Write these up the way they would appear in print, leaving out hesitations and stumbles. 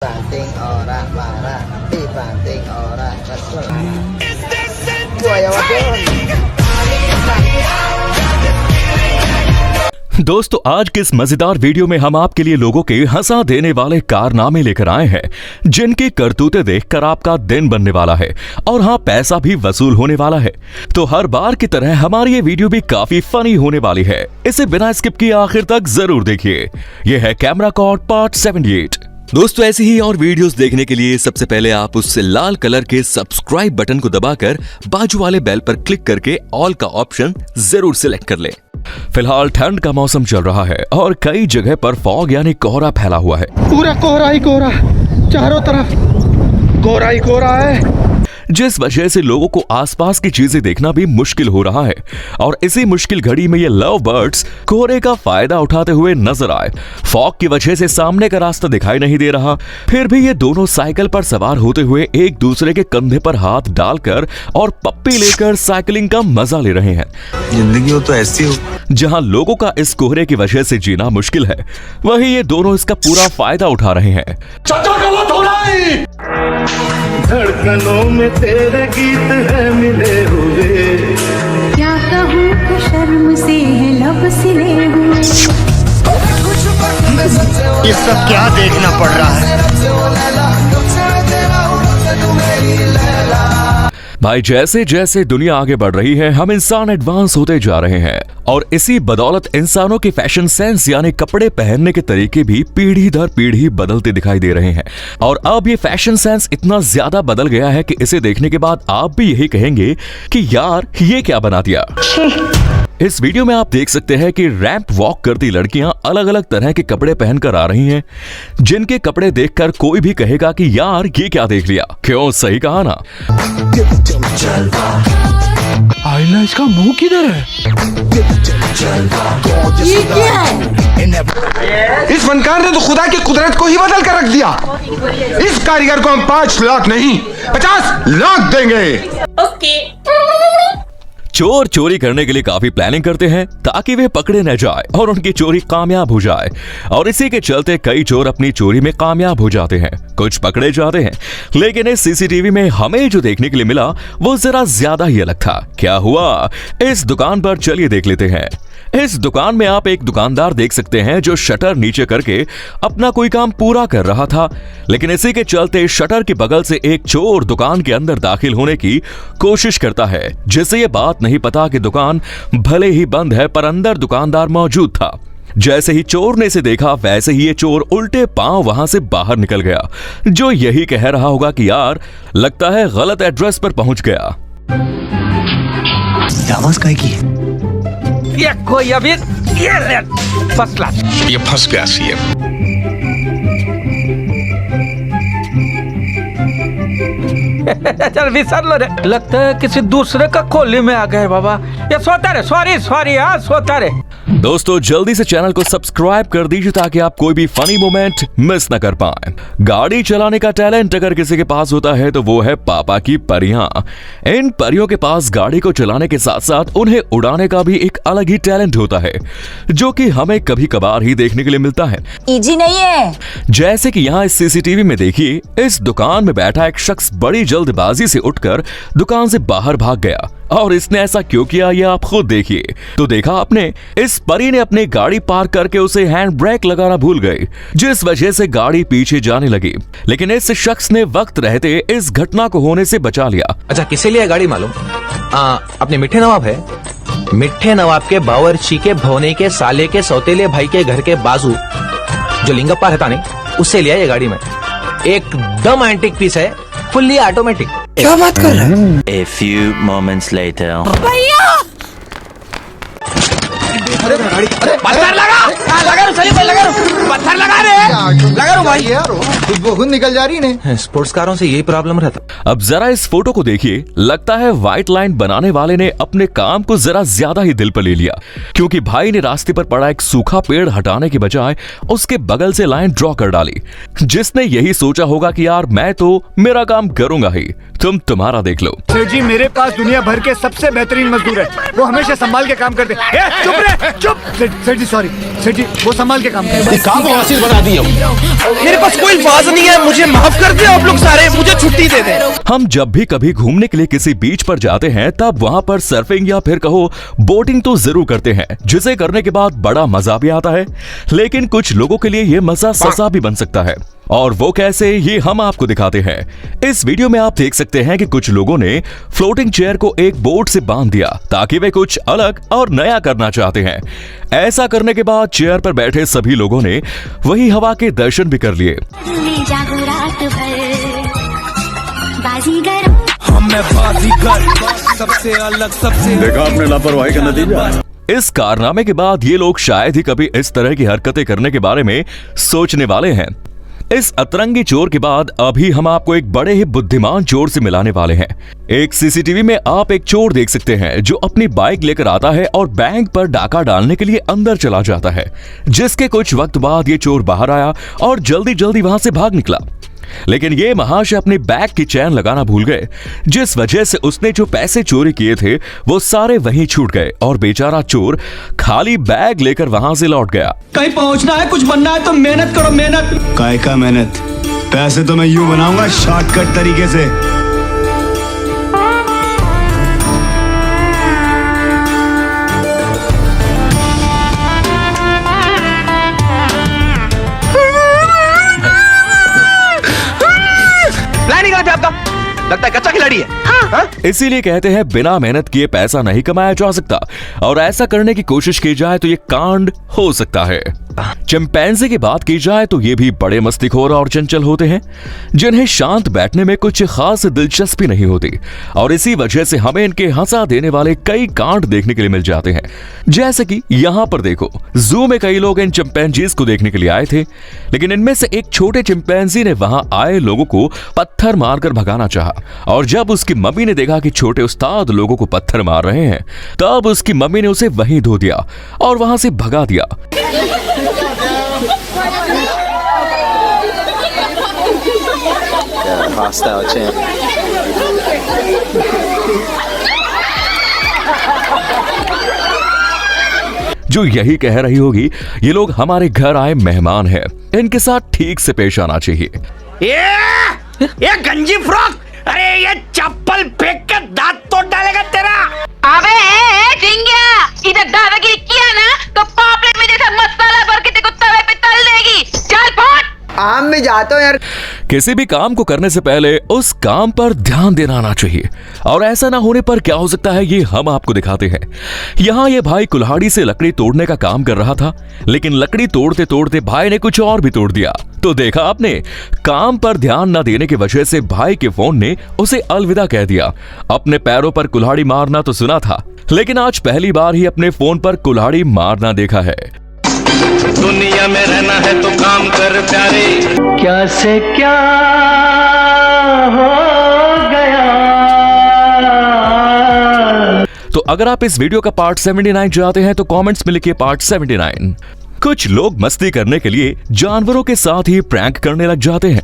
Banting orang marah, dibanting orang kesel. Buaya wadon. दोस्तों, आज के इस मजेदार वीडियो में हम आपके लिए लोगों के हंसा देने वाले कारनामे लेकर आए हैं, जिनकी करतूतें देखकर आपका दिन बनने वाला है और हाँ, पैसा भी वसूल होने वाला है। तो हर बार की तरह हमारी ये वीडियो भी काफी फनी होने वाली है। इसे बिना स्किप किए आखिर तक जरूर देखिए। ये है कैमरा कॉर्ड पार्ट 78। दोस्तों, ऐसी ही और वीडियोस देखने के लिए सबसे पहले आप उस लाल कलर के सब्सक्राइब बटन को दबाकर बाजू वाले बेल पर क्लिक करके ऑल का ऑप्शन जरूर सिलेक्ट कर लें। फिलहाल ठंड का मौसम चल रहा है और कई जगह पर फॉग यानी कोहरा फैला हुआ है। पूरा कोहरा ही कोहरा, चारों तरफ कोहरा ही कोहरा है, जिस वजह से लोगों को आसपास की चीजें देखना भी मुश्किल हो रहा है। और इसी मुश्किल घड़ी में ये लव बर्ड्स कोहरे का फायदा उठाते हुए नजर आए। फॉग की वजह से सामने का रास्ता दिखाई नहीं दे रहा, फिर भी ये दोनों साइकिल पर सवार होते हुए एक दूसरे के कंधे पर हाथ डालकर और पप्पी लेकर साइकिलिंग का मजा ले रहे हैं। जिंदगी हो तो ऐसी हो। जहां लोगों का इस कोहरे की वजह से जीना मुश्किल है, वहीं ये दोनों इसका पूरा फायदा उठा रहे हैं। धड़कनों में तेरे गीत है मिले हुए, क्या कहूँ कि शर्म से है लब सिले हुए। ये सब क्या देखना पड़ रहा है। भाई, जैसे जैसे दुनिया आगे बढ़ रही है, हम इंसान एडवांस होते जा रहे हैं और इसी बदौलत इंसानों के फैशन सेंस यानी कपड़े पहनने के तरीके भी पीढ़ी दर पीढ़ी बदलते दिखाई दे रहे हैं। और अब ये फैशन सेंस इतना ज्यादा बदल गया है कि इसे देखने के बाद आप भी यही कहेंगे कि यार, ये क्या बना दिया। इस वीडियो में आप देख सकते हैं कि रैंप वॉक करती लड़कियां अलग अलग तरह के कपड़े पहनकर आ रही हैं, जिनके कपड़े देखकर कोई भी कहेगा कि यार, ये क्या देख लिया। क्यों, सही कहा ना। आईना, इसका मुंह किधर है? ये क्या है? इस फनकार ने तो खुदा की कुदरत को ही बदल कर रख दिया। इस कारीगर को हम 5 लाख नहीं 50 लाख देंगे। चोर चोरी करने के लिए काफी प्लानिंग करते हैं ताकि वे पकड़े न जाए और उनकी चोरी कामयाब हो जाए, और इसी के चलते कई चोर अपनी चोरी में कामयाब हो जाते हैं, कुछ पकड़े जाते हैं। लेकिन इस सीसीटीवी में हमें जो देखने के लिए मिला वो जरा ज्यादा ही अलग था। क्या हुआ, इस दुकान पर चलिए देख लेते हैं। इस दुकान में आप एक दुकानदार देख सकते हैं जो शटर नीचे करके अपना कोई काम पूरा कर रहा था, लेकिन इसी के चलते शटर के बगल से एक चोर दुकान के अंदर दाखिल होने की कोशिश करता है, जिसे ये बात नहीं पता कि दुकान भले ही बंद है पर अंदर दुकानदार मौजूद था। जैसे ही चोर ने इसे देखा, वैसे ही ये चोर उल्टे पांव वहां से बाहर निकल गया, जो यही कह रहा होगा कि यार, लगता है गलत एड्रेस पर पहुंच गया। आवाज काहे की है? ये कोई अभी ये फर्स्ट क्लास। ये फंस गया सी चल विसर लो रे, लगता है किसी दूसरे का खोली में आ गए बाबा। ये सोता रे, सॉरी यार, सोता रे। दोस्तों, जल्दी से चैनल को सब्सक्राइब कर दीजिए ताकि आप कोई भी फनी मोमेंट मिस न कर पाएं। गाड़ी चलाने का टैलेंट अगर किसी के पास होता है तो वो है पापा की परियां। इन परियों के पास गाड़ी को चलाने के साथ साथ उन्हें उड़ाने का भी एक अलग ही टैलेंट होता है, जो कि हमें कभी कभार ही देखने के लिए मिलता है। इजी नहीं है। जैसे कि यहाँ इस सीसीटीवी में देखिए, इस दुकान में बैठा एक शख्स बड़ी जल्दबाजी से उठकर दुकान से बाहर भाग गया, और इसने ऐसा क्यों किया ये आप खुद देखिए। तो देखा आपने, इस परी ने अपनी गाड़ी पार्क करके उसे हैंड ब्रेक लगाना भूल गई, जिस वजह से गाड़ी पीछे जाने लगी, लेकिन इस शख्स ने वक्त रहते इस घटना को होने से बचा लिया। अच्छा, किसे लिए गाड़ी मालूम? अपने मिठे नवाब है, मिठे नवाब के बावर्ची के भवने के साले के सौतेले भाई के घर के बाजू जो लिंगप्पा रहता नहीं, उससे लिया ये गाड़ी में। एकदम एंटीक पीस है, फुल्ली ऑटोमेटिक। क्या बात कर रहा है? A few moments later. पत्थर लगा भाई यार, खुद निकल जा रही ने। स्पोर्ट्स कारों से यही प्रॉब्लम रहता। अब जरा इस फोटो को देखिए, लगता है व्हाइट लाइन बनाने वाले ने अपने काम को जरा ज्यादा ही दिल पर ले लिया, क्योंकि भाई ने रास्ते पर पड़ा एक सूखा पेड़ हटाने के बजाय उसके बगल से लाइन ड्रॉ कर डाली, जिसने यही सोचा होगा कि यार, मैं तो मेरा काम करूंगा ही, तुम तुम्हारा देख लो। जी, मेरे पास दुनिया भर के सबसे बेहतरीन मजदूर है, वो हमेशा संभाल के काम करते हैं। चुप रहे। चुप सेठ जी, सॉरी सेठ जी, वो संभाल के काम करें। काम को हासिल बना दिया। मेरे पास कोई अल्फाज नहीं है, मुझे माफ कर दे आप लोग सारे, मुझे छुट्टी दे दे। हम जब भी कभी घूमने के लिए किसी बीच पर जाते हैं तब वहां पर सर्फिंग या फिर कहो बोटिंग तो जरूर करते हैं, जिसे करने के बाद बड़ा मजा भी आता है। लेकिन कुछ लोगों के लिए ये मजा सजा भी बन सकता है, और वो कैसे, ये हम आपको दिखाते हैं। इस वीडियो में आप देख सकते हैं कि कुछ लोगों ने फ्लोटिंग चेयर को एक बोट से बांध दिया ताकि वे कुछ अलग और नया करना चाहते हैं। ऐसा करने के बाद चेयर पर बैठे सभी लोगों ने वही हवा के दर्शन भी कर लिए। देखा आपने लापरवाही का नतीजा। इस कारनामे के बाद ये लोग शायद ही कभी इस तरह की हरकतें करने के बारे में सोचने वाले हैं। इस अतरंगी चोर के बाद अभी हम आपको एक बड़े ही बुद्धिमान चोर से मिलाने वाले हैं। एक सीसीटीवी में आप एक चोर देख सकते हैं जो अपनी बाइक लेकर आता है और बैंक पर डाका डालने के लिए अंदर चला जाता है, जिसके कुछ वक्त बाद ये चोर बाहर आया और जल्दी जल्दी वहां से भाग निकला। लेकिन ये महाशय अपने बैग की चैन लगाना भूल गए, जिस वजह से उसने जो पैसे चोरी किए थे वो सारे वहीं छूट गए और बेचारा चोर खाली बैग लेकर वहां से लौट गया। कहीं पहुंचना है, कुछ बनना है तो मेहनत करो, मेहनत। काय का मेहनत, पैसे तो मैं यूं बनाऊंगा शॉर्टकट तरीके से। लगता है कच्चा खिलाड़ी है। हाँ? इसीलिए कहते हैं बिना मेहनत किए पैसा नहीं कमाया जा सकता, और ऐसा करने की कोशिश की जाए तो ये कांड हो सकता है। चिंपैंजी की बात की जाए तो ये भी बड़े मस्तीखोर और चंचल होते हैं, जिन्हें शांत बैठने में कुछ खास दिलचस्पी नहीं होती, और इसी वजह से हमें इनके हंसा देने वाले कई कांड देखने के लिए मिल जाते हैं। जैसे कि यहाँ पर देखो, जू में कई लोग इन चिंपैंजीज को देखने के लिए आए थे, लेकिन इनमें से एक छोटे चिंपैंजी ने वहां आए लोगों को पत्थर मारकर भगाना चाहा, और जब उसकी मम्मी ने देखा कि छोटे उस्ताद लोगों को पत्थर मार रहे हैं, तब उसकी मम्मी ने उसे वहीं धो दिया और वहां से भगा दिया। Hostile champ. जो यही कह रही होगी, ये लोग हमारे घर आए मेहमान हैं, इनके साथ ठीक से पेश आना चाहिए। ये गंजी फ्रॉक, अरे ये चप्पल फेंक के दांत तोड़ डालेगा तेरा। अबे ढिंगिया, इधर दादागिरी किया ना तो पापलेट में जैसा मसाला भर के तेरे को तवे पे तल देगी। चल फट। आम में जाता हूँ यार। किसी भी काम को करने से पहले उस काम पर ध्यान देना आना चाहिए, और ऐसा ना होने पर क्या हो सकता है ये हम आपको दिखाते हैं। यहाँ ये भाई कुल्हाड़ी से लकड़ी तोड़ने का काम कर रहा था, लेकिन लकड़ी तोड़ते तोड़ते भाई ने कुछ और भी तोड़ दिया। तो देखा आपने, काम पर ध्यान न देने की वजह से भाई के फोन ने उसे अलविदा कह दिया। अपने पैरों पर कुल्हाड़ी मारना तो सुना था, लेकिन आज पहली बार ही अपने फोन पर कुल्हाड़ी मारना देखा है। दुनिया में रहना है तो काम कर प्यारे। क्या से क्या हो गया। तो अगर आप इस वीडियो का पार्ट 79 चाहते हैं तो कमेंट्स में लिखिए पार्ट 79। कुछ लोग मस्ती करने के लिए जानवरों के साथ ही प्रैंक करने लग जाते हैं,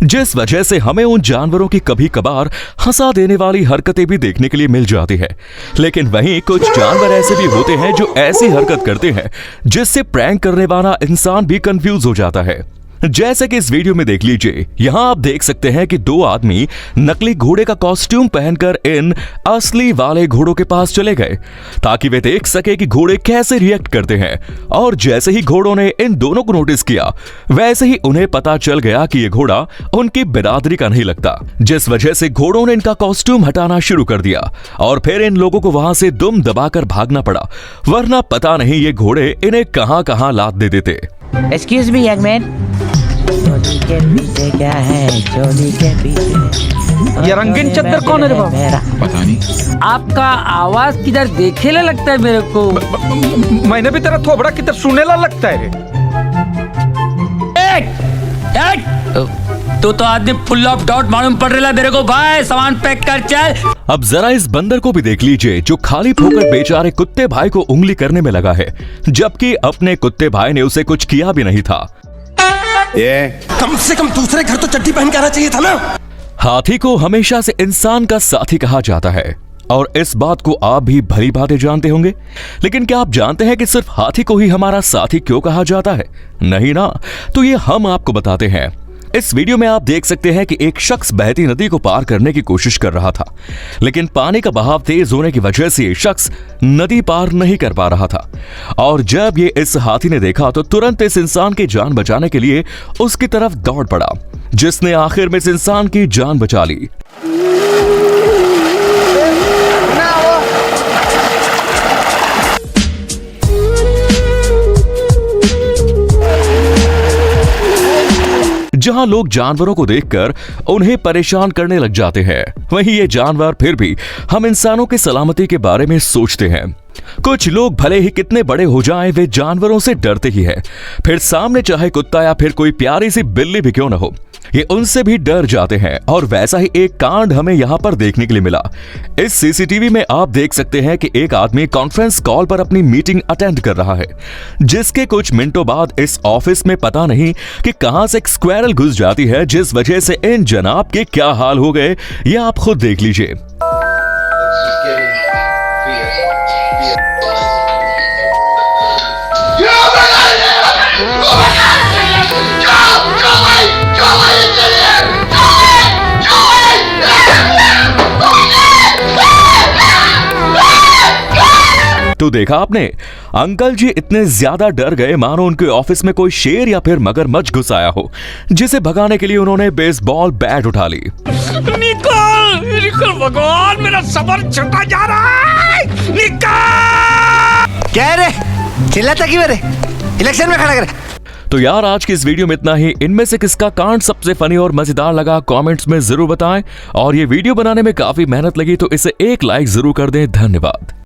जिस वजह से हमें उन जानवरों की कभी कभार हंसा देने वाली हरकतें भी देखने के लिए मिल जाती है। लेकिन वहीं कुछ जानवर ऐसे भी होते हैं जो ऐसी हरकत करते हैं जिससे प्रैंक करने वाला इंसान भी कंफ्यूज हो जाता है। जैसे कि इस वीडियो में देख लीजिए, यहाँ आप देख सकते हैं कि दो आदमी नकली घोड़े का कॉस्ट्यूम पहनकर इन असली वाले घोड़ों के पास चले गए ताकि वे देख सके कि घोड़े कैसे रिएक्ट करते हैं। और जैसे ही घोड़ों ने इन दोनों को नोटिस किया, वैसे ही उन्हें पता चल गया कि ये घोड़ा उनकी बिरादरी का नहीं लगता, जिस वजह से घोड़ों ने इनका कॉस्ट्यूम हटाना शुरू कर दिया और फिर इन लोगों को वहां से दुम दबाकर भागना पड़ा, वरना पता नहीं ये घोड़े इन्हें कहां कहां लाद दे देते। एक्सक्यूज मी यंग मैन, चोली के पीछे क्या है? चोली के पीछे ये रंगीन चद्दर कौन है रे बाबा? पता नहीं। आपका आवाज किधर देखेला लगता है मेरे को। मैंने भी तेरा थोबड़ा किधर सुनेला लगता है रे। तो आदमी फुल ऑफ डॉट मालूम पड़ रहा मेरे को भाई, सामान पैक कर चल। अब जरा इस बंदर को भी देख लीजिए जो खाली होकर बेचारे कुत्ते भाई को उंगली करने में लगा है, जबकि अपने कुत्ते भाई ने उसे कुछ किया भी नहीं था। ये कम से कम दूसरे घर तो चड्डी पहन के आना चाहिए था ना। हाथी को हमेशा से इंसान का साथी कहा जाता है, और इस बात को आप भी भली भांति जानते होंगे। लेकिन क्या आप जानते हैं कि सिर्फ हाथी को ही हमारा साथी क्यों कहा जाता है? नहीं ना, तो ये हम आपको बताते हैं। इस वीडियो में आप देख सकते हैं कि एक शख्स बहती नदी को पार करने की कोशिश कर रहा था, लेकिन पानी का बहाव तेज होने की वजह से ये शख्स नदी पार नहीं कर पा रहा था। और जब ये इस हाथी ने देखा तो तुरंत इस इंसान की जान बचाने के लिए उसकी तरफ दौड़ पड़ा, जिसने आखिर में इस इंसान की जान बचा ली। जहां लोग जानवरों को देखकर उन्हें परेशान करने लग जाते हैं, वहीं ये जानवर फिर भी हम इंसानों की सलामती के बारे में सोचते हैं। कुछ लोग भले ही कितने बड़े हो जाएं, वे जानवरों से डरते ही हैं। फिर सामने चाहे कुत्ता या फिर कोई प्यारी सी बिल्ली भी क्यों न हो, ये उनसे भी डर जाते हैं। और वैसा ही एक कांड हमें यहाँ पर देखने के लिए मिला। इस सीसीटीवी में आप देख सकते हैं कि एक आदमी कॉन्फ्रेंस कॉल पर अपनी मीटिंग अटेंड कर रहा है, जिसके कुछ मिनटों बाद इस ऑफिस में पता नहीं कि कहां से एक स्क्वायरल घुस जाती है, जिस वजह से इन जनाब के क्या हाल हो गए ये आप खुद देख लीजिए। तो देखा आपने, अंकल जी इतने ज्यादा डर गए मानो उनके ऑफिस में कोई शेर या फिर मगरमच्छ घुस आया हो, जिसे भगाने के लिए उन्होंने बेसबॉल बैट उठा ली। निकल निकल भगवान, मेरा सबर छटा जा रहा है। निकल। क्या रे चिल्लाता क्यों रे? इलेक्शन में खड़ा कर। तो यार आज की इस वीडियो में इतना ही। इनमें से किसका कांड सबसे फनी और मजेदार लगा कमेंट्स में जरूर बताएं। और ये वीडियो बनाने में काफी मेहनत लगी तो इसे एक लाइक जरूर कर दें। धन्यवाद।